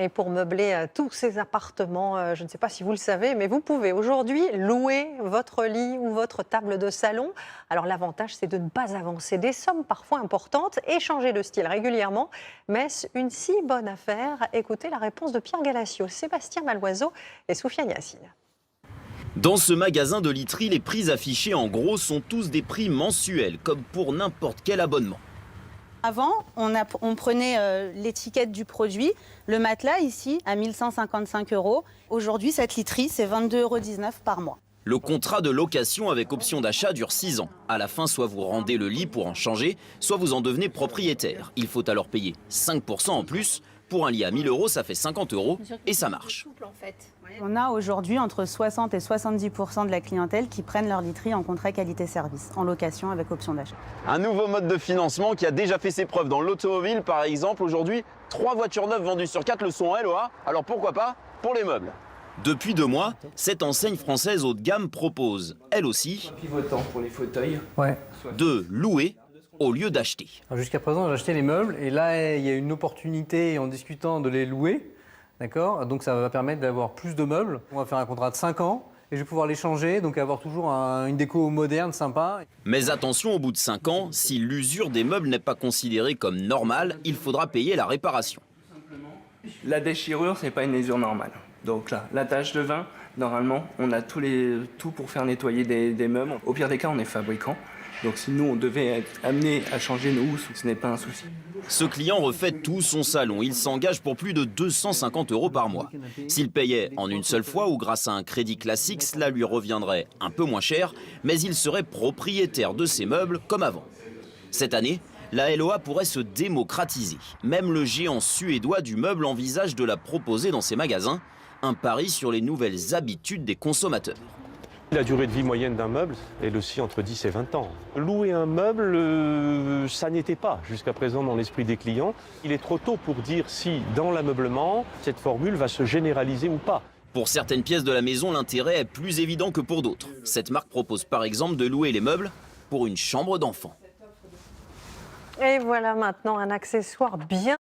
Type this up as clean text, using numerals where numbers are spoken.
Et pour meubler tous ces appartements, je ne sais pas si vous le savez, mais vous pouvez aujourd'hui louer votre lit ou votre table de salon. Alors l'avantage, c'est de ne pas avancer des sommes parfois importantes et changer de style régulièrement. Mais est-ce une si bonne affaire? Écoutez la réponse de Pierre Galassio, Sébastien Maloiseau et Soufiane Yassine. Dans ce magasin de literie, les prix affichés en gros sont tous des prix mensuels, comme pour n'importe quel abonnement. Avant, on prenait l'étiquette du produit, le matelas ici à 1 155 €. Aujourd'hui, cette literie, c'est 22,19 € par mois. Le contrat de location avec option d'achat dure 6 ans. À la fin, soit vous rendez le lit pour en changer, soit vous en devenez propriétaire. Il faut alors payer 5% en plus. Pour un lit à 1 000 €, ça fait 50 € et ça marche. On a aujourd'hui entre 60 et 70% de la clientèle qui prennent leur literie en contrat qualité-service, en location avec option d'achat. Un nouveau mode de financement qui a déjà fait ses preuves dans l'automobile, par exemple. Aujourd'hui, 3 voitures neuves vendues sur 4 le sont en LOA. Alors pourquoi pas pour les meubles? Depuis 2 mois, cette enseigne française haut de gamme propose, elle aussi, Pivotant pour les fauteuils. Ouais. de louer au lieu d'acheter. Jusqu'à présent, j'achetais les meubles et là, il y a une opportunité en discutant de les louer. D'accord? Donc ça va permettre d'avoir plus de meubles. On va faire un contrat de 5 ans et je vais pouvoir les changer, donc avoir toujours une déco moderne, sympa. Mais attention, au bout de 5 ans, si l'usure des meubles n'est pas considérée comme normale, il faudra payer la réparation. La déchirure, c'est pas une usure normale. Donc là, la tache de vin, normalement, on a tout pour faire nettoyer des meubles. Au pire des cas, on est fabricant. Donc si nous, on devait être amené à changer nos housses, ce n'est pas un souci. Ce client refait tout son salon. Il s'engage pour plus de 250 € par mois. S'il payait en une seule fois ou grâce à un crédit classique, cela lui reviendrait un peu moins cher, mais il serait propriétaire de ses meubles comme avant. Cette année, la LOA pourrait se démocratiser. Même le géant suédois du meuble envisage de la proposer dans ses magasins. Un pari sur les nouvelles habitudes des consommateurs. La durée de vie moyenne d'un meuble est aussi entre 10 et 20 ans. Louer un meuble, ça n'était pas jusqu'à présent dans l'esprit des clients. Il est trop tôt pour dire si, dans l'ameublement, cette formule va se généraliser ou pas. Pour certaines pièces de la maison, l'intérêt est plus évident que pour d'autres. Cette marque propose par exemple de louer les meubles pour une chambre d'enfant. Et voilà maintenant un accessoire bien